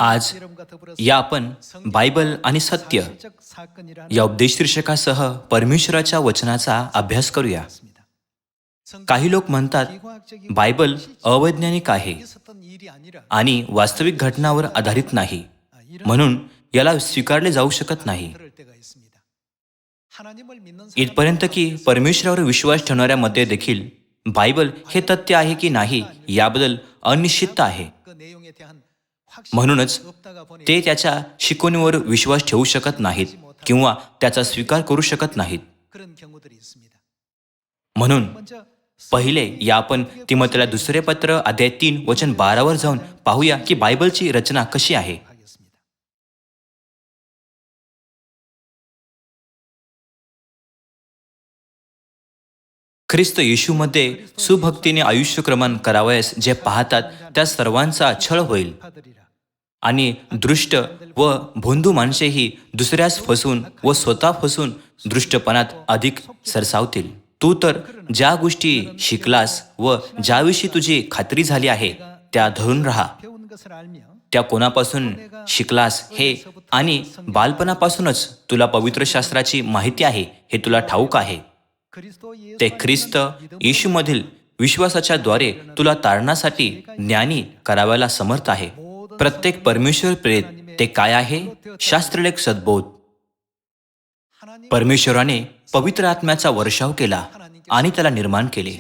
आज या आपण बायबल आणि सत्य या उपदेश शीर्षकासह परमेश्वराच्या वचनाचा अभ्यास करूया. काही लोक म्हणतात बायबल अवैज्ञानिक आहे आणि वास्तविक घटनावर आधारित नाही, म्हणून याला स्वीकारले जाऊ शकत नाही. इथपर्यंत की परमेश्वरावर विश्वास ठेवणाऱ्यामध्ये देखील बायबल हे तथ्य आहे की नाही याबद्दल अनिश्चितता आहे. म्हणूनच ते त्याच्या शिकवणीवर विश्वास ठेवू शकत नाहीत किंवा त्याचा स्वीकार करू शकत नाहीत. म्हणून पहिले या आपण तिमोथेला दुसरे पत्र अध्याय 3 वचन 12 जाऊन पाहूया की बायबलची रचना कशी आहे. ख्रिस्त येशूमध्ये सुभक्तीने आयुष्यक्रमण करावयास जे पाहतात त्या सर्वांचा छळ होईल आणि दृष्ट व भोंदू माणसेही दुसऱ्यास फसवून व स्वतः फसून दृष्टपणात अधिक सरसावतील. तू तर ज्या गोष्टी शिकलास व ज्याविषयी तुझी खात्री झाली आहे त्या धरून राहा. त्या कोणापासून शिकलास हे आणि बालपणापासूनच तुला पवित्र शास्त्राची माहिती आहे हे तुला ठाऊक आहे. ते ख्रिस्त येशूमधील विश्वासाच्या द्वारे तुला तारणासाठी ज्ञानी करावयाला समर्थ आहे. प्रत्येक परमेश्वर प्रेरित ते काय आहे? शास्त्रलेख सद्बोध. परमेश्वराने पवित्र आत्म्याचा वर्षाव केला आणि त्याला निर्माण केले.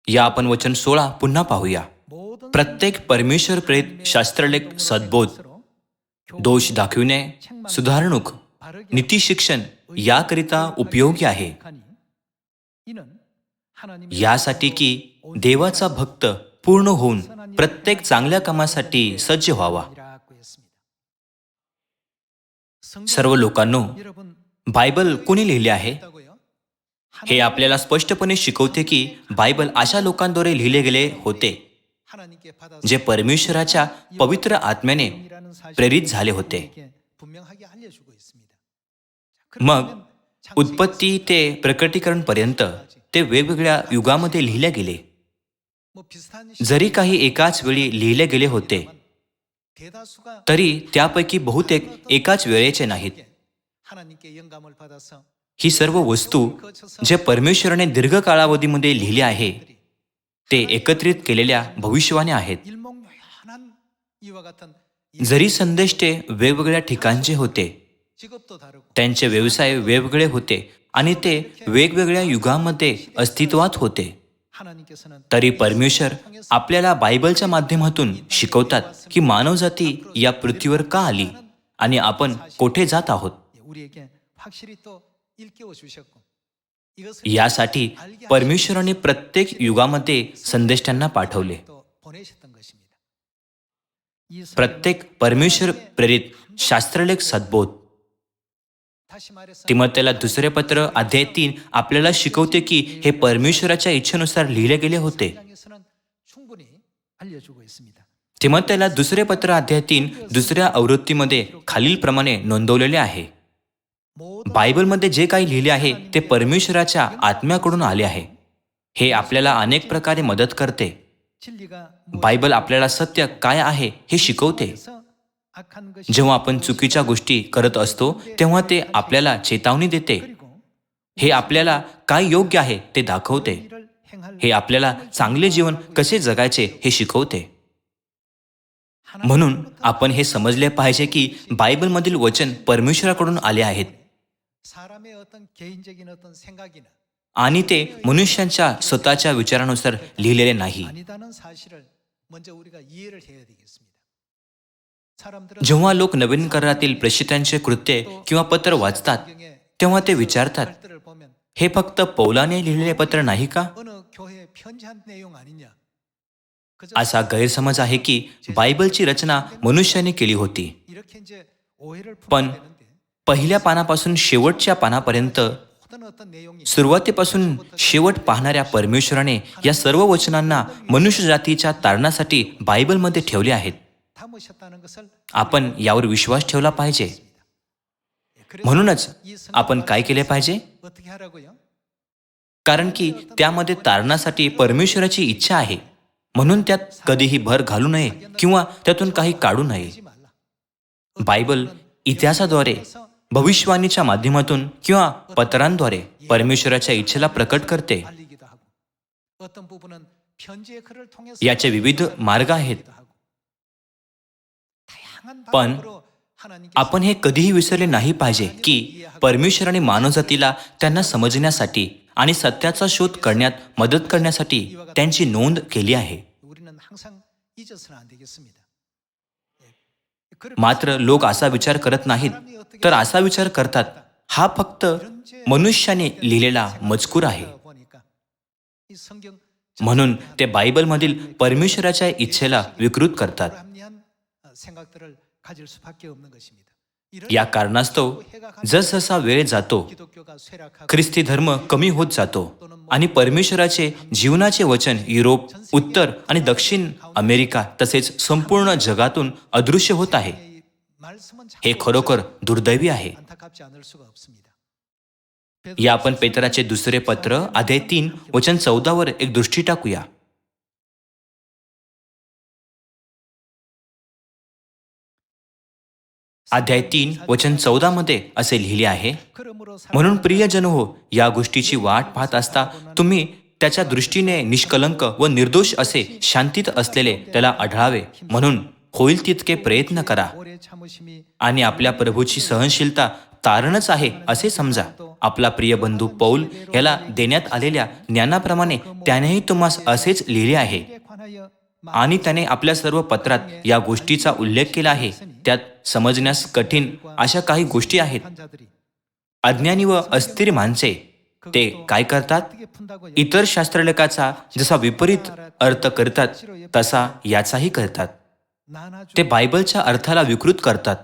या आपण वचन 16 पुन्हा पाहूया. प्रत्येक परमेश्वर प्रेरित शास्त्रलेख सद्बोध, दोष दाखविणे, सुधारणूक, नीती शिक्षण याकरिता उपयोगी आहे, यासाठी की देवाचा भक्त पूर्ण होऊन प्रत्येक चांगल्या कामासाठी सज्ज व्हावा. सर्व लोकांनो, बायबल कोणी लिहिले आहे? हे आपल्याला स्पष्टपणे शिकवते की बायबल अशा लोकांद्वारे लिहिले गेले होते जे परमेश्वराच्या पवित्र आत्म्याने प्रेरित झाले होते. मग उत्पत्ती ते प्रकटीकरण पर्यंत ते वेगवेगळ्या युगामध्ये लिहिले गेले. जरी काही एकाच वेळी लिहिले गेले होते तरी त्यापैकी बहुतेक एकाच वेळेचे नाहीत. ही सर्व वस्तू जे परमेश्वराने दीर्घ कालावधीमध्ये लिहिले आहे ते एकत्रित केलेल्या भविष्यवाण्या आहेत. जरी संदेश ते वेगवेगळ्या ठिकाणचे होते, त्यांचे व्यवसाय वेगवेगळे होते आणि ते वेगवेगळ्या युगामध्ये अस्तित्वात होते, तरी परमेश्वर आपल्याला बायबलच्या माध्यमातून शिकवतात की मानवजाती या पृथ्वीवर का आली आणि आपण कोठे जात आहोत. यासाठी परमेश्वराने प्रत्येक युगामध्ये संदेष्टांना पाठवले. प्रत्येक परमेश्वर प्रेरित शास्त्रलेख सद्बोध. तिमोथेला दुसरे पत्र अध्याय 3 आपल्याला शिकवते की हे परमेश्वराच्या इच्छेनुसार लिहिले गेले होते. तिमोथेला दुसरे पत्र अध्याय 3 दुसऱ्या आवृत्तीमध्ये खालीलप्रमाणे नोंदवलेले आहे. बायबलमध्ये जे काही लिहिले आहे ते परमेश्वराच्या आत्म्याकडून आले आहे. हे आपल्याला अनेक प्रकारे मदत करते. बायबल आपल्याला सत्य काय आहे हे शिकवते. जेव्हा आपण चुकीच्या गोष्टी करत असतो तेव्हा ते आपल्याला चेतावणी देते. हे आपल्याला काय योग्य आहे ते दाखवते. हे आपल्याला चांगले जीवन कसे जगायचे हे शिकवते. म्हणून आपण हे समजले पाहिजे की बायबलमधील वचन परमेश्वराकडून आले आहेत आणि ते मनुष्यांच्या स्वतःच्या विचारानुसार लिहिलेले नाही. जेव्हा लोक नवीन करारातील प्रेषितांचे कृत्य किंवा पत्र वाचतात तेव्हा ते विचारतात, हे फक्त पौलाने लिहिलेले पत्र नाही का? असा गैरसमज आहे की बायबलची रचना मनुष्याने केली होती. पण पहिल्या पानापासून शेवटच्या पानापर्यंत सुरुवातीपासून शेवट पाहणाऱ्या परमेश्वराने या सर्व वचनांना मनुष्य जातीच्या तारणासाठी बायबलमध्ये ठेवले आहेत. आपण यावर विश्वास ठेवला पाहिजे. म्हणूनच आपण काय केले पाहिजे? कारण की त्यामध्ये तारणासाठी परमेश्वराची इच्छा आहे. म्हणून त्यात कधीही भर घालू नये किंवा त्यातून काही काढू नये. बायबल इतिहासाद्वारे, भविष्यवाणीच्या माध्यमातून किंवा पत्रांद्वारे परमेश्वराच्या इच्छेला प्रकट करते. याचे विविध मार्ग आहेत. पण आपण हे कधीही विसरले नाही पाहिजे की परमेश्वराने मानवजातीला त्यांना समजण्यासाठी आणि सत्याचा शोध करण्यात मदत करण्यासाठी त्यांची नोंद केली आहे. मात्र लोक असा विचार करत नाहीत, तर असा विचार करतात हा फक्त मनुष्याने लिहिलेला मजकूर आहे. म्हणून ते बायबलमधील परमेश्वराच्या इच्छेला विकृत करतात. या कारणास्तव जसजसा वेळ जातो, ख्रिस्ती धर्म कमी होत जातो आणि परमेश्वराचे जीवनाचे वचन युरोप, उत्तर आणि दक्षिण अमेरिका तसेच संपूर्ण जगातून अदृश्य होत आहे. हे खरोखर दुर्दैवी आहे. या आपण पेत्राचे दुसरे पत्र अध्याय 3 वचन 14 वर एक दृष्टी टाकूया. अध्याय 3 वचन 14 मध्ये असे लिहिले आहे, म्हणून प्रियजन हो, या गोष्टीची वाट पाहत असता तुम्ही त्याच्या दृष्टीने निष्कलंक व निर्दोष असे शांतीत असलेले त्याला आढळावे म्हणून होईल तितके प्रयत्न करा आणि आपल्या प्रभूची सहनशीलता तारणच आहे असे समजा. आपला प्रिय बंधू पौल याला देण्यात आलेल्या ज्ञानाप्रमाणे त्यानेही तुम्हास असेच लिहिले आहे आणि त्याने आपल्या सर्व पत्रात या गोष्टीचा उल्लेख केला आहे. त्यात समजण्यास कठीण अशा काही गोष्टी आहेत. अज्ञानी व अस्थिर माणसे ते काय करतात? इतर शास्त्रलेखाचा जसा विपरीत अर्थ करतात तसा याचाही करतात. ते बायबलच्या अर्थाला विकृत करतात.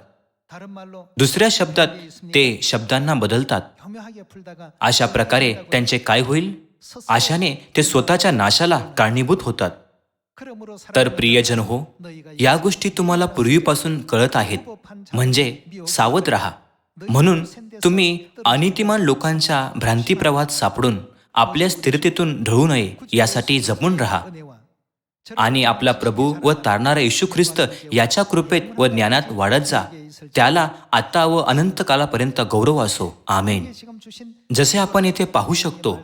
दुसऱ्या शब्दात ते शब्दांना बदलतात. अशा प्रकारे त्यांचे काय होईल? आशाने ते स्वतःच्या नाशाला कारणीभूत होतात. तर प्रियजन हो, या गोष्टी तुम्हाला पूर्वीपासून कळत आहेत, म्हणजे सावध राहा. म्हणून तुम्ही अनितिमान लोकांच्या भ्रांतिप्रवाहात सापडून आपल्या स्थिरतेतून ढळू नये यासाठी जपून राहा आणि आपला प्रभू व तारणारा येशू ख्रिस्त याच्या कृपेत व ज्ञानात वाढत जा. त्याला आता व अनंत कालापर्यंत गौरव असो. आमेन. जसे आपण येथे पाहू शकतो,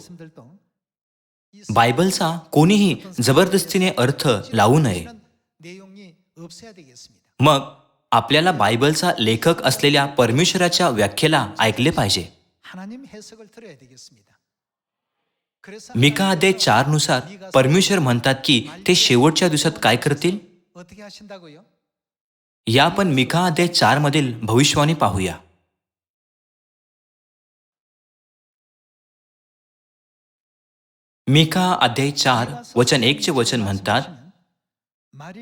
बायबलचा कोणीही जबरदस्तीने अर्थ लावू नये. मग आपल्याला बायबलचा लेखक असलेल्या परमेश्वराच्या व्याख्येला ऐकले पाहिजे. मिका अध्याय 4 नुसार परमेश्वर म्हणतात की ते शेवटच्या दिवसात काय करतील. या आपण मिका अध्याय 4 मधील भविष्यवाणी पाहूया. मिका अध्याय 4 वचन 1 चे वचन म्हणतात,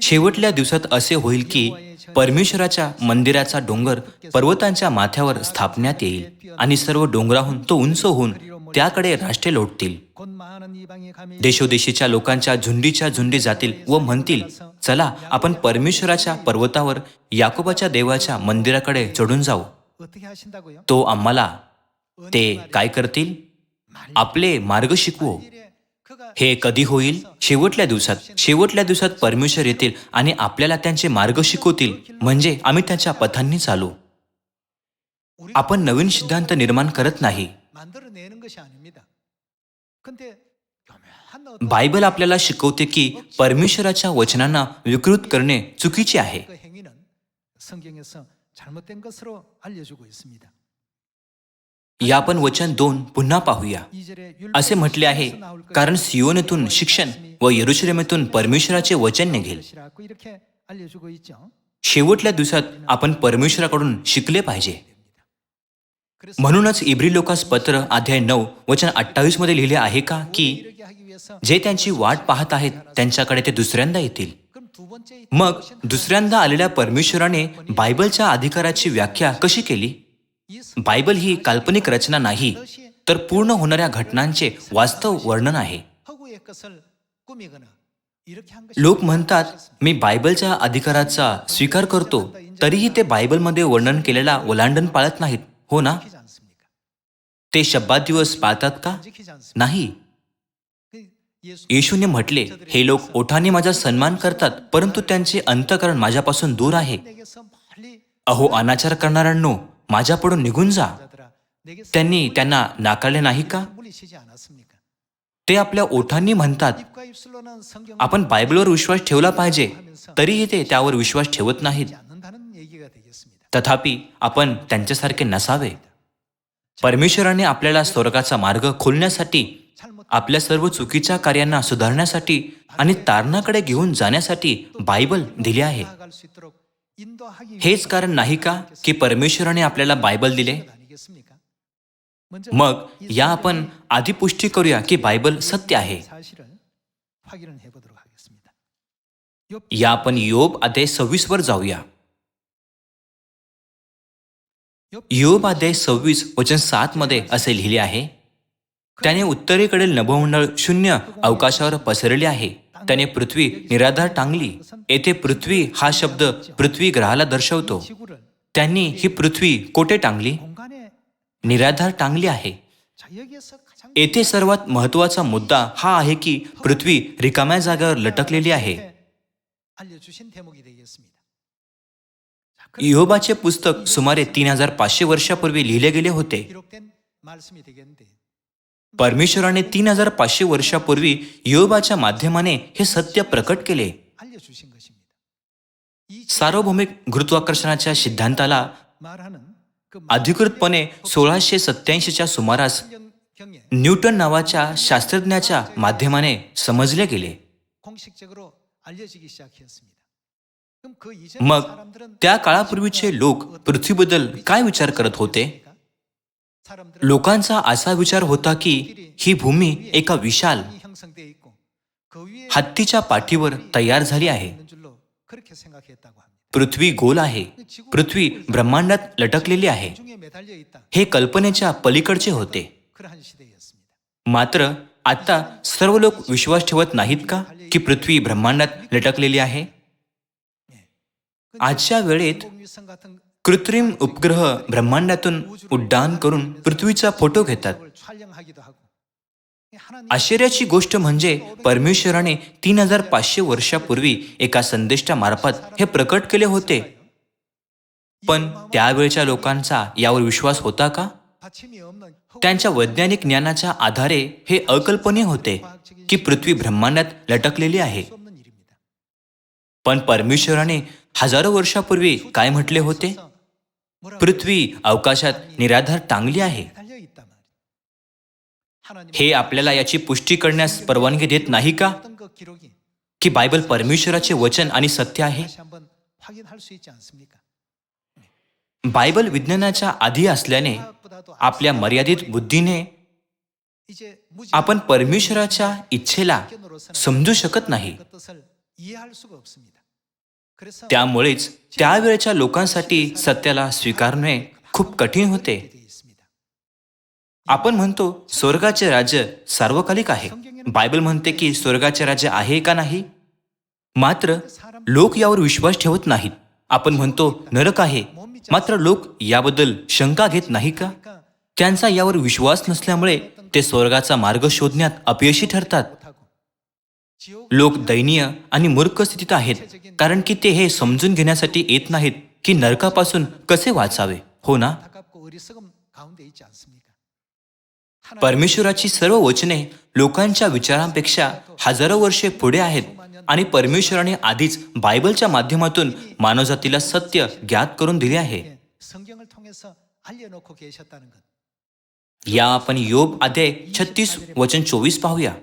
शेवटल्या दिवसात असे होईल की परमेश्वराच्या मंदिराचा डोंगर पर्वतांच्या माथ्यावर स्थापण्यात येईल आणि सर्व डोंगराहून तो उंच होऊन त्याकडे राष्ट्रे लोटतील. देशोदेशीच्या लोकांच्या झुंडी जातील व म्हणतील, चला आपण परमेश्वराच्या पर्वतावर याकोबाच्या देवाच्या मंदिराकडे चढून जाऊ. तो आम्हाला ते काय करतील? आपले मार्ग शिकवो. हे कधी होईल? शेवटल्या दिवसात. शेवटल्या दिवसात परमेश्वर येतील आणि आपल्याला त्यांचे मार्ग शिकवतील, म्हणजे आम्ही त्यांच्या पथांनी चालू. आपण नवीन सिद्धांत निर्माण करत नाही. बायबल आपल्याला शिकवते की परमेश्वराच्या वचनांना विकृत करणे चुकीचे आहे. या आपण वचन 2 पुन्हा पाहूया. असे म्हटले आहे, कारण सियोनेतून शिक्षण व यरुशलेमेतून परमेश्वराचे वचन निघेल. शेवटल्या दिवसात आपण परमेश्वराकडून शिकले पाहिजे. म्हणूनच इब्री लोकास पत्र अध्याय 9 वचन 28 मध्ये लिहिले आहे का की जे त्यांची वाट पाहत आहेत त्यांच्याकडे ते दुसऱ्यांदा येतील. मग दुसऱ्यांदा आलेल्या परमेश्वराने बायबलच्या अधिकाराची व्याख्या कशी केली? बायबल ही काल्पनिक रचना नाही, तर पूर्ण होणाऱ्या घटनांचे वास्तव वर्णन आहे. लोक म्हणतात, मी बायबलच्या अधिकाराचा स्वीकार करतो, तरीही ते बायबलमध्ये वर्णन केलेला ओलांडण पाळत नाहीत, हो ना? ते शब्बात दिवस पाळतात का? नाही. येशूने म्हटले, हे लोक ओठाने माझा सन्मान करतात, परंतु त्यांचे अंतःकरण माझ्यापासून दूर आहे. अहो अनाचार करणाऱ्यांनो, माझ्यापुढून निघून जा. त्यांनी त्यांना नाकारले नाही का? ते आपल्या ओठांनी म्हणतात, आपण बायबलवर विश्वास ठेवला पाहिजे, तरीही ते त्यावर विश्वास ठेवत नाहीत. तथापि आपण त्यांच्यासारखे नसावे. परमेश्वराने आपल्याला स्वर्गाचा मार्ग खोलण्यासाठी, आपल्या सर्व चुकीच्या कार्यांना सुधारण्यासाठी आणि तारणाकडे घेऊन जाण्यासाठी बायबल दिली आहे. हेच कारण नाही का की परमेश्वराने आपल्याला बायबल दिले? मग या आपण आधी पुष्टी करूया की बायबल सत्य आहे. या आपण योब अध्याय 26 वर जाऊया. योब अध्याय 26 वचन 7 मध्ये असे लिहिले आहे, त्याने उत्तरेकडील नभोमंडळ शून्य अवकाशावर पसरले आहे. त्याने पृथ्वी निराधार टांगली. येथे पृथ्वी हा शब्द पृथ्वी ग्रहाला दर्शवतो. त्यांनी ही पृथ्वी कोठे टांगली? निराधार टांगली आहे. येथे सर्वात महत्वाचा मुद्दा हा आहे की पृथ्वी रिकाम्या जागेवर लटकलेली आहे. योबाचे पुस्तक सुमारे 3500 वर्षापूर्वी लिहिले गेले होते. परमेश्वराने 3500 वर्षापूर्वी योबाच्या माध्यमाने हे सत्य प्रकट केले. सार्वभौमिक गुरुत्वाकर्षणाच्या सिद्धांताला अधिकृतपणे 1687च्या सुमारास न्यूटन नावाच्या शास्त्रज्ञाच्या माध्यमाने समजले गेले. मग त्या काळापूर्वीचे लोक पृथ्वीबद्दल काय विचार करत होते? लोकांचा असा विचार होता की ही भूमी एका विशाल हत्तीच्या पाठीवर तयार झाली आहे. पृथ्वी गोल आहे. पृथ्वी ब्रह्मांडात लटकलेली आहे. हे कल्पनेच्या पलीकडचे होते. मात्र आता सर्व लोक विश्वास ठेवत नाहीत का की पृथ्वी ब्रह्मांडात लटकलेली आहे? आजच्या वेळेत कृत्रिम उपग्रह ब्रह्मांडातून उड्डाण करून पृथ्वीचा फोटो घेतात. आश्चर्याची गोष्ट म्हणजे परमेश्वराने 3500 वर्षापूर्वी एका संदेष्टा मार्फत हे प्रकट केले होते. पण त्यावेळच्या लोकांचा यावर विश्वास होता का? त्यांच्या वैज्ञानिक ज्ञानाच्या आधारे हे अकल्पनीय होते की पृथ्वी ब्रह्मांडात लटकलेली आहे. पण परमेश्वराने हजारो वर्षापूर्वी काय म्हटले होते? पृथ्वी अवकाशात निराधार टांगली आहे. हे आपल्याला याची पुष्टी करण्यास परवानगी देत नाही का की बायबल परमेश्वराचे वचन आणि सत्य आहे? बायबल विज्ञानाच्या आधी असल्याने आपल्या मर्यादित बुद्धीने आपण परमेश्वराच्या इच्छेला समजू शकत नाही. त्यामुळेच त्यावेळच्या लोकांसाठी सत्याला स्वीकारणे खूप कठीण होते. आपण म्हणतो स्वर्गाचे राज्य सार्वकालिक आहे. बायबल म्हणते की स्वर्गाचे राज्य आहे का नाही? मात्र लोक यावर विश्वास ठेवत नाहीत. आपण म्हणतो नरक आहे, मात्र लोक याबद्दल शंका घेत नाही का? त्यांचा यावर विश्वास नसल्यामुळे ते स्वर्गाचा मार्ग शोधण्यात अपयशी ठरतात. लोक दयनीय आणि मूर्ख स्थितीत आहेत कारण की ते हे समजून घेण्यासाठी येत नाहीत की नरकापासून कसे वाचावे. हो ना? परमेश्वराची सर्व वचने लोकांच्या विचारांपेक्षा हजारो वर्षे पुढे आहेत आणि परमेश्वराने आधीच बायबलच्या माध्यमातून मानवजातीला सत्य ज्ञात करून दिले आहे. या आपण योब अध्याय 36 वचन 24 पाहूया.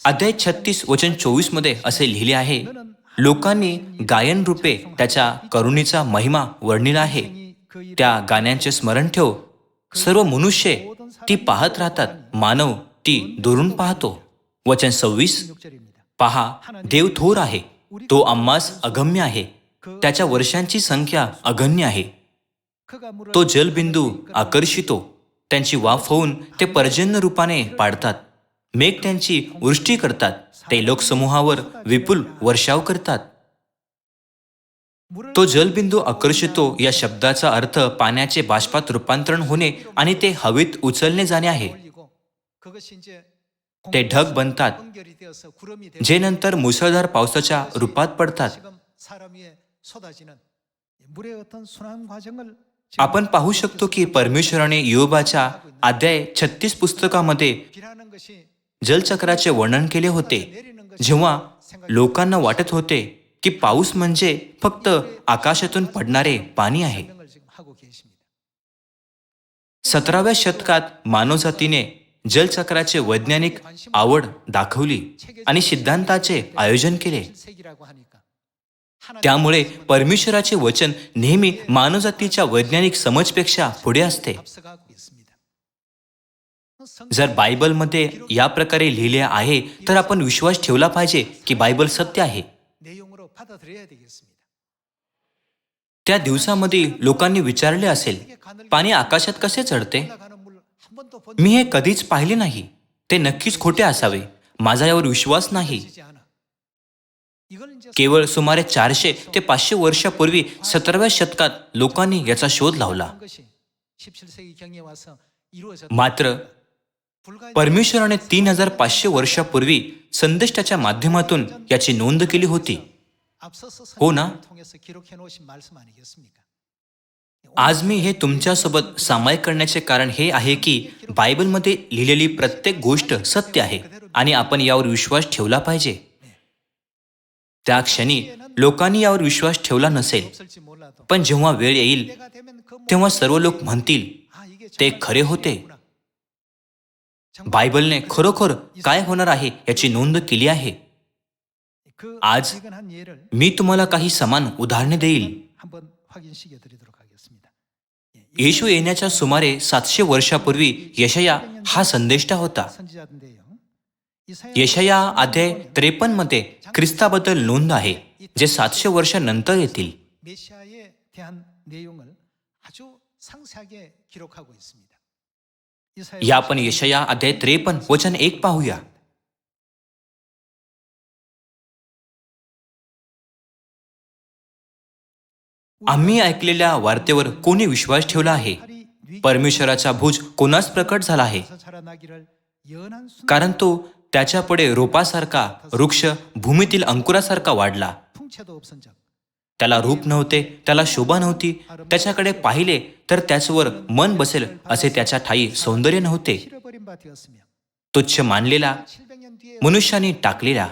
अध्याय 36 वचन 24 मध्ये असे लिहिले आहे, लोकांनी गायन रूपे त्याच्या करुणेचा महिमा वर्णिला आहे. त्या गाण्यांचे स्मरण ठेव. सर्व मनुष्य ती पाहत राहतात, मानव ती दुरून पाहतो. वचन 26, पहा देव थोर आहे, तो आम्हास अगम्य आहे. त्याच्या वर्षांची संख्या अगण्य आहे. तो जलबिंदू आकर्षितो. त्यांची वाफ होऊन ते पर्जन्य रूपाने पाडतात. मेघ त्यांची वृष्टी करतात. ते लोकसमूहावर विपुल वर्षाव करतात. तो जलबिंदू आकर्षितो या शब्दाचा अर्थ पाण्याचे बाष्पात रूपांतरण होणे आणि ते हवेत उचलले जाणे आहे. ते ढग बनतात जे नंतर मुसळधार पावसाच्या रूपात पडतात. आपण पाहू शकतो की परमेश्वराने योबाच्या अध्याय 36 पुस्तकामध्ये जलचक्राचे वर्णन केले होते. जेव्हा लोकांना वाटत होते की पाऊस म्हणजे फक्त आकाशातून पडणारे पाणी आहे. 17व्या शतकात मानवजातीने जलचक्राचे वैज्ञानिक आवड दाखवली आणि सिद्धांताचे आयोजन केले. त्यामुळे परमेश्वराचे वचन नेहमी मानवजातीच्या वैज्ञानिक समजपेक्षा पुढे असते. जर बायबलमध्ये या प्रकारे लिहिले आहे तर आपण विश्वास ठेवला पाहिजे की बायबल सत्य आहे. त्या दिवसामध्ये लोकांनी विचारले असेल, पाणी आकाशात कसे चढते? मी हे कधीच पाहिले नाही. ते नक्कीच खोटे असावे. माझा यावर विश्वास नाही. केवळ सुमारे 400 ते 500 वर्षापूर्वी 17व्या शतकात लोकांनी याचा शोध लावला. मात्र परमेश्वराने 3500 वर्षापूर्वी संदेष्टाच्या माध्यमातून याची नोंद केली होती. हो ना? आज मी हे तुमच्यासोबत सामायिक करण्याचे कारण हे आहे की बायबलमध्ये लिहिलेली प्रत्येक गोष्ट सत्य आहे आणि आपण यावर विश्वास ठेवला पाहिजे. त्या क्षणी लोकांनी यावर विश्वास ठेवला नसेल, पण जेव्हा वेळ येईल तेव्हा सर्व लोक म्हणतील ते खरे होते. बायबलने खरोखर काय होणार आहे याची नोंद केली आहे. आज मी तुम्हाला काही समान उदाहरणे देईल. येशू येण्याच्या सुमारे 700 वर्षापूर्वी यशाया हा संदेष्टा होता. यशाया अध्याय 53 मध्ये ख्रिस्ताबद्दल नोंद आहे जे 700 वर्षानंतर येतील. या आपण यशाया अध्याय 53 वचन 1 पाहूया. आम्ही ऐकलेल्या वार्तेवर कोणी विश्वास ठेवला आहे? परमेश्वराचा भुज कोणास प्रकट झाला आहे? कारण तो त्याच्यापुढे रोपासारखा, वृक्ष भूमीतील अंकुरासारखा वाढला. त्याला रूप नव्हते, त्याला शोभा नव्हती. त्याच्याकडे पाहिले तर त्याचवर मन बसेल असे त्याच्या ठायी सौंदर्य नव्हते. तुच्छ मानलेला, मनुष्याने टाकलेला.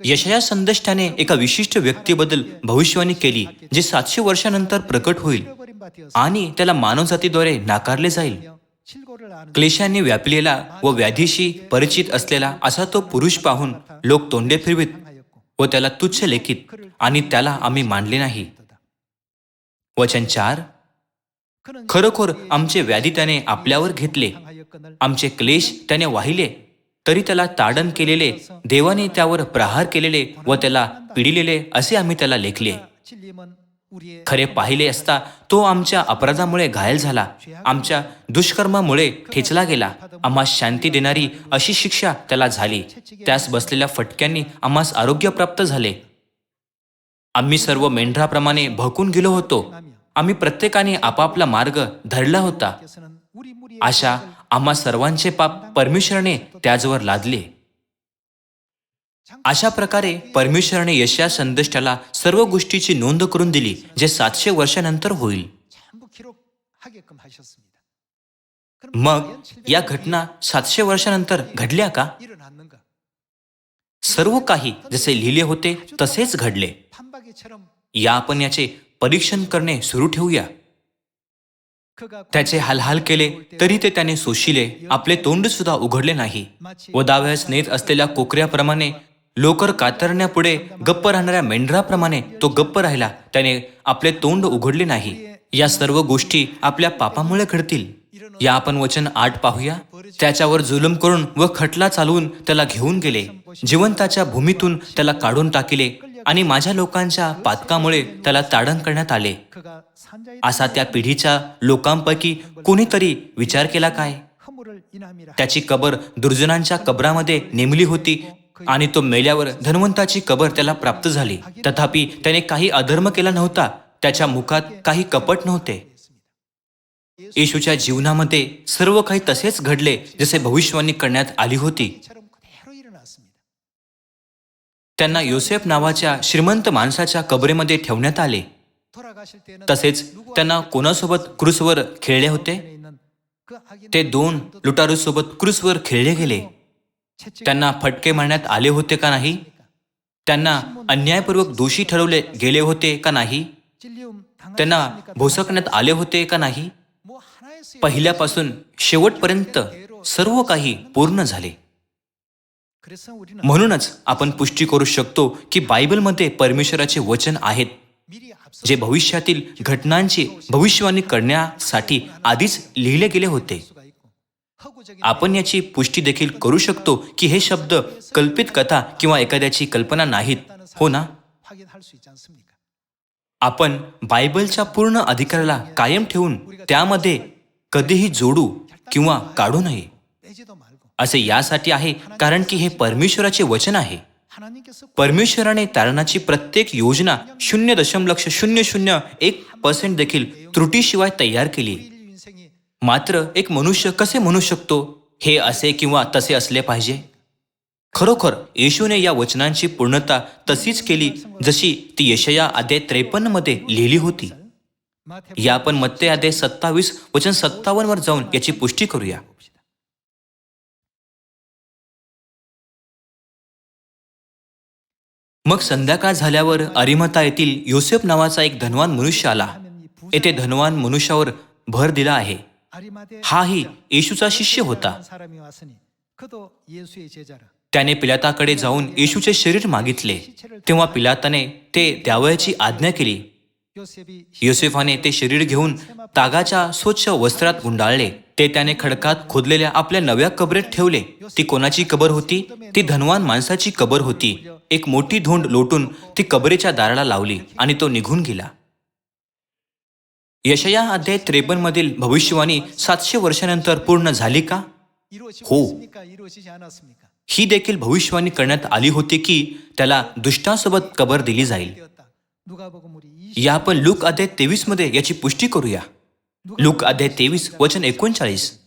यशाया संदेष्टाने एका विशिष्ट व्यक्तीबद्दल भविष्यवाणी केली जे 700 वर्षानंतर प्रकट होईल आणि त्याला मानवजातीद्वारे नाकारले जाईल. क्लेशांनी व्यापलेला व व्याधीशी परिचित असलेला असा तो पुरुष पाहून लोक तोंडे फिरवीत व त्याला तुच्छ लेखीत आणि त्याला आम्ही मानले नाही. वचन 4, खरोखर आमचे व्याधी त्याने आपल्यावर घेतले, आमचे क्लेश त्याने वाहिले. तरी त्याला ताडण केलेले, देवाने त्यावर प्रहार केलेले व त्याला पिडिलेले असे आम्ही त्याला लेखले. खरे पाहिले असता तो आमच्या अपराधामुळे घायल झाला, आमच्या दुष्कर्मामुळे ठेचला गेला. आम्हास शांती देणारी अशी शिक्षा त्याला झाली. त्यास बसलेल्या फटक्यांनी आम्हास आरोग्य प्राप्त झाले. आम्ही सर्व मेंढराप्रमाणे भकून गेलो होतो. आम्ही प्रत्येकाने आपापला मार्ग धरला होता. अशा आम्हा सर्वांचे पाप परमेश्वराने त्याजवर लादले. अशा प्रकारे परमेश्वराने यशाया संदेष्टाला सर्व गोष्टीची नोंद करून दिली जे 700 वर्षानंतर होईल. मग या घटना 700 वर्षानंतर घडल्या का? सर्व काही जसे लिहिले होते तसेच घडले. या आपण याचे परीक्षण करणे सुरू ठेवूया. त्याचे हालहाल केले तरी ते त्याने सोशिले, आपले तोंड सुद्धा उघडले नाही. व दाव्यास नेत असलेल्या कोकऱ्याप्रमाणे, लोकर कातरण्यापुढे गप्प राहणाऱ्या मेंढराप्रमाणे तो गप्प राहिला, त्याने आपले तोंड उघडले नाही. या सर्व गोष्टी आपल्या पापामुळे घडतील. या आपण वचन 8 पाहूया. त्याच्यावर जुलम करून व खटला चालवून त्याला घेऊन गेले, जिवंताच्या भूमीतून त्याला काढून टाकिले आणि माझ्या लोकांच्या पातकामुळे त्याला ताडण करण्यात आले. असा त्या पिढीच्या लोकांपैकी कोणीतरी विचार केला काय? त्याची कबर दुर्जनांच्या कबरामध्ये नेमली होती आणि तो मेल्यावर धन्वंताची कबर त्याला प्राप्त झाली. तथापि त्याने काही अधर्म केला नव्हता. त्याच्या मुखात काही कपट नव्हते. येशूच्या जीवनामध्ये सर्व काही तसेच घडले जसे भविष्यवाणी करण्यात आली होती. त्यांना योसेफ नावाच्या श्रीमंत माणसाच्या कबरेमध्ये ठेवण्यात आले. तसेच त्यांना कोणासोबत क्रूसवर खेळले होते? ते 2 लुटारूसोबत क्रूसवर खेळले गेले. त्यांना फटके मारण्यात आले होते का नाही? त्यांना अन्यायपूर्वक दोषी ठरवले गेले होते का नाही? त्यांना भोसकण्यात आले होते का नाही? पहिल्यापासून शेवटपर्यंत सर्व काही पूर्ण झाले. म्हणूनच आपण पुष्टी करू शकतो की बायबलमध्ये परमेश्वराचे वचन आहेत, जे भविष्यातील घटनांची भविष्यवाणी करण्यासाठी आधीच लिहिले गेले होते. आपण याची पुष्टी देखील करू शकतो की हे शब्द कल्पित कथा किंवा एखाद्याची कल्पना नाहीत, हो ना? आपण बायबलच्या पूर्ण अधिकाराला कायम ठेवून त्यामध्ये कधीही जोडू किंवा काढू नये. असे यासाठी आहे कारण की हे परमेश्वराचे वचन आहे. परमेश्वराने तारणाची प्रत्येक योजना 0.001% देखील त्रुटीशिवाय तयार केली. मात्र एक मनुष्य कसे म्हणू शकतो हे असे किंवा तसे असले पाहिजे? खरोखर येशूने या वचनांची पूर्णता तशीच केली जशी ती यशाया अध्याय 53 मध्ये लिहिली होती. या आपण मत्ते अध्याय 27 वचन 57 वर जाऊन याची पुष्टी करूया. मग संध्याकाळ झाल्यावर अरिमथा येथील योसेफ नावाचा एक धनवान मनुष्य आला. येथे धनवान मनुष्यावर भर दिला आहे. हाही येशूचा शिष्य होता. त्याने पिलाताकडे जाऊन येशूचे शरीर मागितले. तेव्हा पिलाताने ते द्यावयाची आज्ञा केली. योसेफाने ते शरीर घेऊन तागाच्या स्वच्छ वस्त्रात गुंडाळले. ते त्याने खडकात खोदलेल्या आपल्या नव्या कबरेत ठेवले. ती कोणाची कबर होती? ती धनवान माणसाची कबर होती. एक मोठी धोंड लोटून ती कबरेच्या दाराला लावली आणि तो निघून गेला. यशाया अध्याय 53 मधील भविष्यवाणी 700 वर्षानंतर पूर्ण झाली का? हो. ही देखील भविष्यवाणी करण्यात आली होती की त्याला दुष्टांसोबत कबर दिली जाईल. या आपण लूक अध्याय 23 मध्ये याची पुष्टी करूया. लूक अध्याय 23 वचन 39.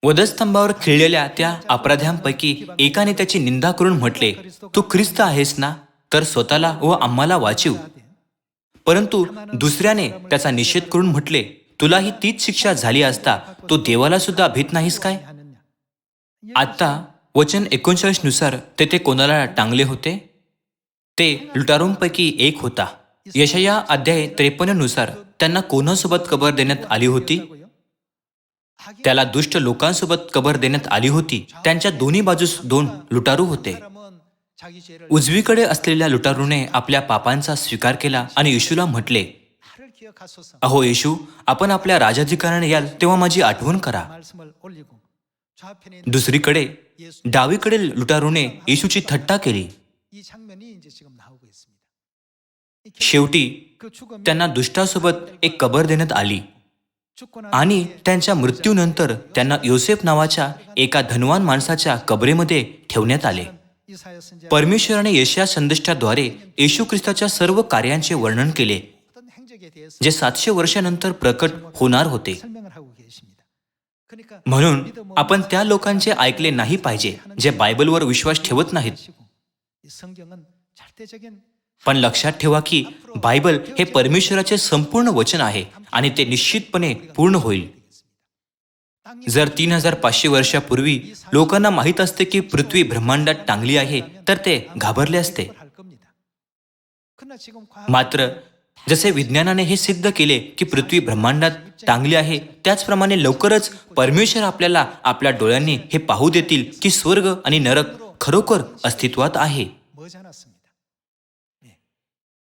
वधस्तंभावर खिळलेल्या त्या अपराध्यांपैकी एकाने त्याची निंदा करून म्हटले, तू ख्रिस्त आहेस ना? तर स्वतःला व आम्हाला वाचीव. परंतु दुसऱ्याने त्याचा निषेध करून म्हटले, तुलाही तीच शिक्षा झाली असता तू देवाला सुद्धा भीत नाहीस काय? आता वचन 39 नुसार तेथे कोणाला टांगले होते? ते लुटारूंपैकी एक होता. यशाया अध्याय 53 नुसार त्यांना कोणासोबत कबर देण्यात आली होती? त्याला दुष्ट लोकांसोबत कबर देण्यात आली होती. त्यांच्या दोन्ही बाजूस 2 लुटारू होते. उजवीकडे असलेल्या लुटारूने आपल्या पापांचा स्वीकार केला आणि येशूला म्हटले, अहो येशू, आपण आपल्या राजाधिकाराने याल तेव्हा माझी आठवण करा. दुसरीकडे डावीकडील लुटारूने येशूची थट्टा केली. शेवटी त्यांना दुष्टासोबत एक कबर देण्यात आली आणि त्यांच्या मृत्यूनंतर त्यांना योसेफ नावाच्या एका धनवान माणसाच्या कबरेमध्ये ठेवण्यात आले. परमेश्वराने यशाया संदेष्टाद्वारे येशू ख्रिस्ताच्या सर्व कार्यांचे वर्णन केले, जे 700 वर्षानंतर प्रकट होणार होते. म्हणून आपण त्या लोकांचे ऐकले नाही पाहिजे जे बायबलवर विश्वास ठेवत नाहीत. पण लक्षात ठेवा की बायबल हे परमेश्वराचे संपूर्ण वचन आहे आणि ते निश्चितपणे पूर्ण होईल. जर 3500 वर्षापूर्वी लोकांना माहीत असते की पृथ्वी ब्रह्मांडात टांगली आहे तर ते घाबरले असते. मात्र जसे विज्ञानाने हे सिद्ध केले की पृथ्वी ब्रह्मांडात टांगली आहे, त्याचप्रमाणे लवकरच परमेश्वर आपल्याला आपल्या डोळ्यांनी हे पाहू देतील की स्वर्ग आणि नरक खरोखर अस्तित्वात आहे.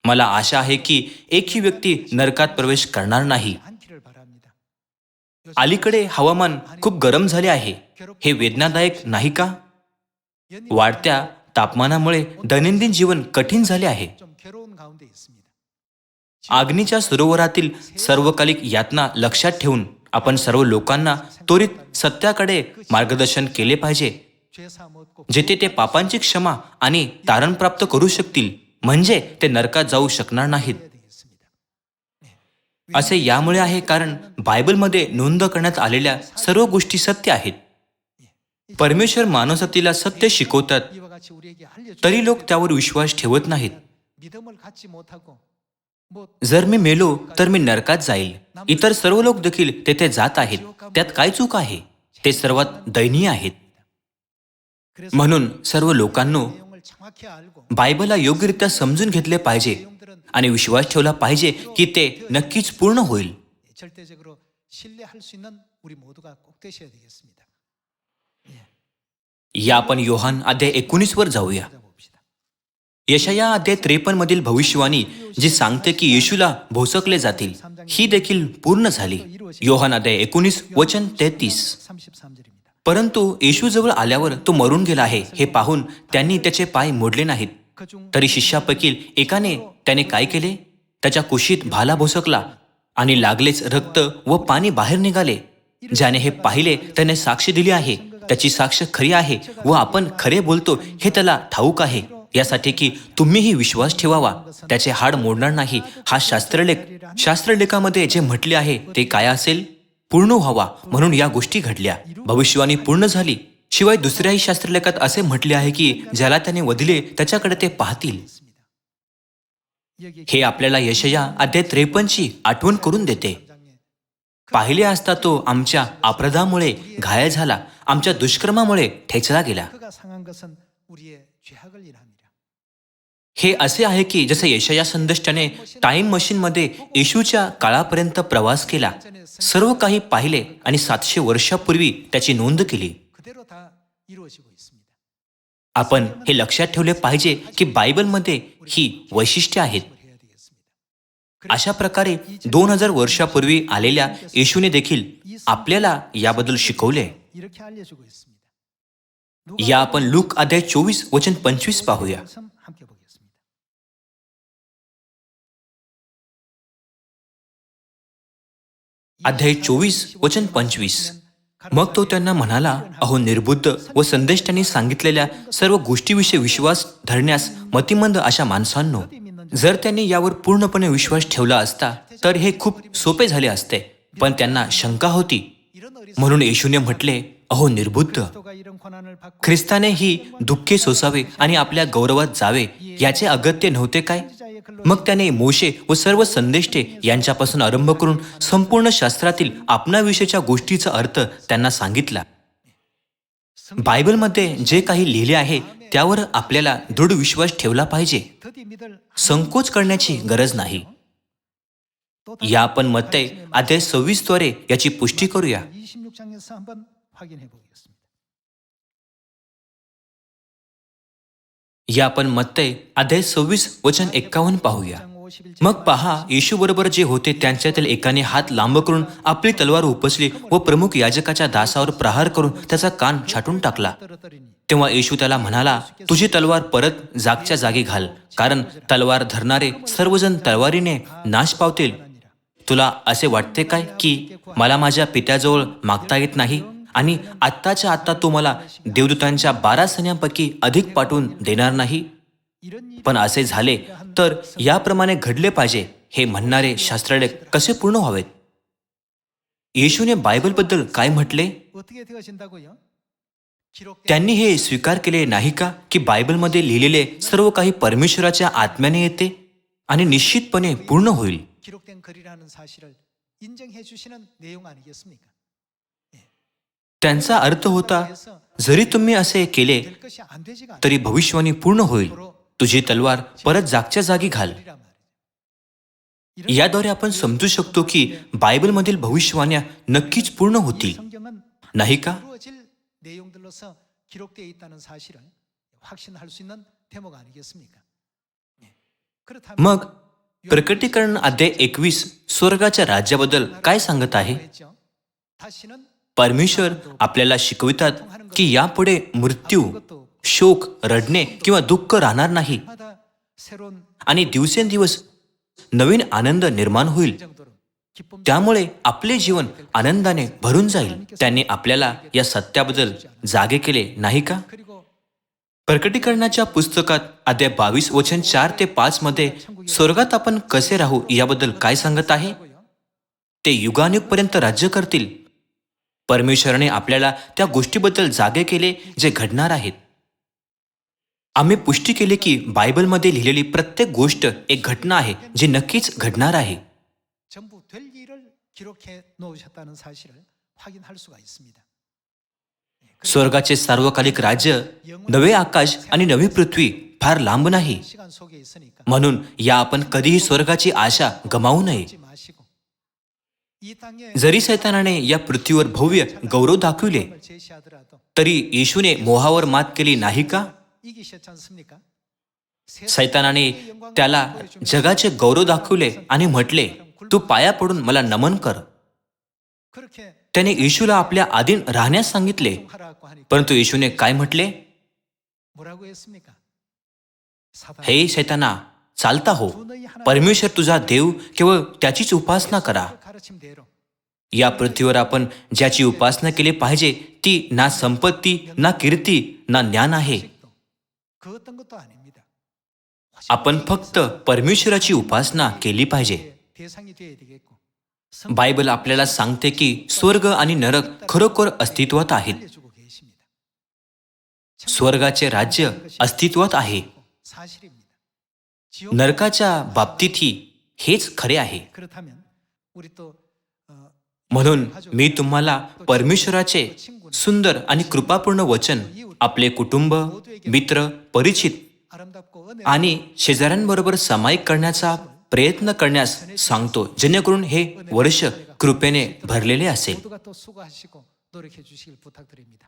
मला आशा आहे की एकही व्यक्ती नरकात प्रवेश करणार नाही. अलीकडे हवामान खूप गरम झाले आहे. हे वेदनादायक नाही का? वाढत्या तापमानामुळे दैनंदिन जीवन कठीण झाले आहे. अग्नीच्या सरोवरातील सर्वकालिक यातना लक्षात ठेवून आपण सर्व लोकांना त्वरित सत्याकडे मार्गदर्शन केले पाहिजे, जेथे ते पापांची क्षमा आणि तारण प्राप्त करू शकतील, म्हणजे ते नरकात जाऊ शकणार नाहीत. असे यामुळे आहे कारण बायबलमध्ये नोंद करण्यात आलेल्या सर्व गोष्टी सत्य आहेत. परमेश्वर मानवजातीला सत्य शिकवतात, तरी लोक त्यावर विश्वास ठेवत नाहीत. जर मी मेलो तर मी नरकात जाईल. इतर सर्व लोक देखील तेथे जात आहेत. त्यात काय चूक आहे? ते सर्वात दयनीय आहेत. म्हणून सर्व लोकांनो बायबलला योग्यरित्या समजून घेतले पाहिजे आणि विश्वास ठेवला पाहिजे की ते नक्कीच पूर्ण होईल. या आपण योहान अध्याय 19 वर जाऊया. यशाया अध्याय 53 मधील भविष्यवाणी जी सांगते की येशूला भोसकले जातील, ही देखील पूर्ण झाली. योहान अध्याय 19 वचन 33. परंतु येशू जवळ आल्यावर तो मरून गेला आहे हे पाहून त्यांनी त्याचे पाय मोडले नाहीत. तरी शिष्यापैकी एकाने त्याने काय केले? त्याच्या कुशीत भाला भोसकला आणि लागलेच रक्त व पाणी बाहेर निघाले. ज्याने हे पाहिले त्याने साक्ष दिली आहे. त्याची साक्ष खरी आहे व आपण खरे बोलतो हे त्याला ठाऊक आहे, यासाठी की तुम्हीही विश्वास ठेवावा. त्याचे हाड मोडणार नाही. हा शास्त्रलेखामध्ये जे म्हटले आहे ते काय असेल? पूर्ण व्हावा म्हणून या गोष्टी घडल्या. भविष्यवाणी पूर्ण झाली. शिवाय दुसऱ्याही शास्त्रलेखात असे म्हटले आहे की ज्याला त्याने वधिले त्याच्याकडे ते पाहतील. हे आपल्याला यशाया अध्याय 53 आठवण करून देते. पाहिले असता तो आमच्या अपराधामुळे घायल झाला, आमच्या दुष्कर्मामुळे ठेचला गेला. हे असे आहे की जसे यशाया संदेष्टाने टाइम मशीनमध्ये येशूच्या काळापर्यंत प्रवास केला, सर्व काही पाहिले आणि 700 वर्षापूर्वी त्याची नोंद केली. आपण हे लक्षात ठेवले पाहिजे की बायबलमध्ये ही वैशिष्ट्ये आहेत. अशा प्रकारे 2000 वर्षापूर्वी आलेल्या येशूने देखील आपल्याला याबद्दल शिकवले. या आपण लूक अध्याय 24 वचन 25 पाहूया. अध्याय 24 वचन 25. मग तो त्यांना म्हणाला, अहो निर्बुद्ध व संदेष्टांनी सांगितलेल्या सर्व गोष्टीविषयी विश्वास धरण्यास मतिमंद अशा माणसांनो, जर त्यांनी यावर पूर्णपणे विश्वास ठेवला असता तर हे खूप सोपे झाले असते, पण त्यांना शंका होती. म्हणून येशूने म्हटले, अहो निर्बुद्ध. ख्रिस्ताने ही दुःखे सोसावे आणि आपल्या गौरवात जावे याचे अगत्य नव्हते काय? मग त्याने मोशे व सर्व संदेष्टे यांच्यापासून आरंभ करून संपूर्ण शास्त्रातील आपणाविषयीच्या गोष्टीचा अर्थ त्यांना सांगितला. बायबलमध्ये जे काही लिहिले आहे त्यावर आपल्याला दृढ विश्वास ठेवला पाहिजे. संकोच करण्याची गरज नाही. या आपण मत्तय अध्याय 26 द्वारे याची पुष्टी करूया. या आपण मत्तय अध्याय 26 वचन 51 पाहूया. मग पहा, येशू बरोबर जे होते त्यांच्यातील एकाने हात लांब करून आपली तलवार उपसली व प्रमुख याजकाच्या दासावर प्रहार करून त्याचा कान छाटून टाकला. तेव्हा येशू त्याला म्हणाला, तुझी तलवार परत जागच्या जागी घाल, कारण तलवार धरणारे सर्वजण तलवारीने नाश पावतील. तुला असे वाटते काय की मला माझ्या पित्याजवळ मागता येत नाही आणि आत्ताच्या आत्ता तो मला देवदूतांच्या 12 सैन्यांपैकी अधिक पाठवून देणार नाही? पण असे झाले तर याप्रमाणे घडले पाहिजे हे म्हणणारे शास्त्रलेख कसे पूर्ण व्हावेत? येशूने बायबलबद्दल काय म्हटले? त्यांनी हे स्वीकार केले नाही का की बायबलमध्ये लिहिलेले सर्व काही परमेश्वराच्या आत्म्याने येते आणि निश्चितपणे पूर्ण होईल? त्यांचा अर्थ होता, जरी तुम्ही असे केले तरी भविष्यवाणी पूर्ण होईल. तुझी तलवार परत जागच्या जागी घाल. याद्वारे आपण समजू शकतो की बायबलमधील भविष्यवाण्या नक्कीच पूर्ण होतील, नाही का? मग प्रकटीकरण अध्याय 21 स्वर्गाच्या राज्याबद्दल काय सांगत आहे? परमेश्वर आपल्याला शिकवितात की यापुढे मृत्यू, शोक, रडणे किंवा दुःख राहणार नाही आणि दिवसेंदिवस नवीन आनंद निर्माण होईल. त्यामुळे आपले जीवन आनंदाने भरून जाईल. त्यांनी आपल्याला या सत्याबद्दल जागे केले नाही का? प्रकटीकरणाच्या पुस्तकात अध्याय 22 वचन 4 ते 5 मध्ये स्वर्गात आपण कसे राहू याबद्दल काय सांगत आहे? ते युगानुयुगपर्यंत राज्य करतील. परमेश्वराने आपल्याला त्या गोष्टीबद्दल जागे केले जे घडणार आहेत. आम्ही पुष्टी केली की बायबलमध्ये लिहिलेली प्रत्येक गोष्ट एक घटना आहे जी नक्कीच घडणार आहे. 전부 될 일을 기록해 놓으셨다는 사실을 확인할 수가 있습니다. स्वर्गाचे सार्वकालिक राज्य, नवे आकाश आणि नवी पृथ्वी फार लांब नाही. 시간 속에 있으니까 म्हणून या आपण कधीही स्वर्गाची आशा गमावू नये. 잊지 마시고 이 땅에 जरी सैतानाने या पृथ्वीवर भव्य गौरव दाखविले 을 제시하더라도 तरी येशूने मोहावर मात केली नाही का? 이기셨지 않습니까? सैतानाने त्याला जगाचे गौरव दाखवले आणि म्हटले, तू पाया पडून मला नमन कर. 그렇게 त्याने येशूला आपल्या आधीन राहण्यास सांगितले. 하라고 하니까 परंतु येशूने काय म्हटले? 뭐라고 했습니까? 사단 हे सैताना, चालता हो. परमेश्वर तुझा देव, केवळ त्याचीच उपासना करा. 가르침대로 या पृथ्वीवर आपण ज्याची उपासना केली पाहिजे ती ना संपत्ती, ना कीर्ती, ना ज्ञान आहे. 그 어떤 것도 아닙니다. आपण फक्त परमेश्वराची उपासना केली पाहिजे. 대상이 되어야 되겠고 बायबल आपल्याला सांगते की स्वर्ग आणि नरक खरोखर अस्तित्वात आहेत. 알려주고 계십니다. स्वर्गाचे राज्य अस्तित्वात आहे. 사실입니다. 지옥 नरकाच्या बाबतीतही हेच खरे आहे. 그렇다면 우리 또 म्हणून मी तुम्हाला परमेश्वराचे सुंदर आणि कृपापूर्ण वचन आपले कुटुंब, मित्र, परिचित 아름답고 은혜 आणि शेजाऱ्यांबरोबर सामायिक करण्याचा प्रयत्न करण्यास सांगतो, जेणेकरून हे वर्ष कृपेने भरलेले असेल. 모두가 또 수고하시고 노력해 주시길 부탁드립니다.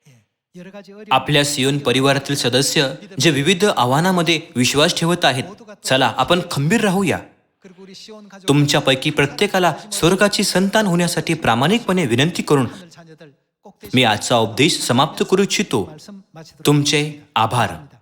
예, 여러 가지 어려운 आपल्या सियोन परिवारातील सदस्य जे विविध आव्हानामध्ये विश्वास ठेवत आहेत, चला आपण खंबीर राहूया. 그리고 우리 시온 가족 तुमच्यापैकी प्रत्येकाला स्वर्गाची संतान होण्यासाठी प्रामाणिकपणे विनंती करून 자녀들 꼭 मी आजचा उपदेश समाप्त करू इच्छितो. 말씀 마치도록 तुमचे आभार.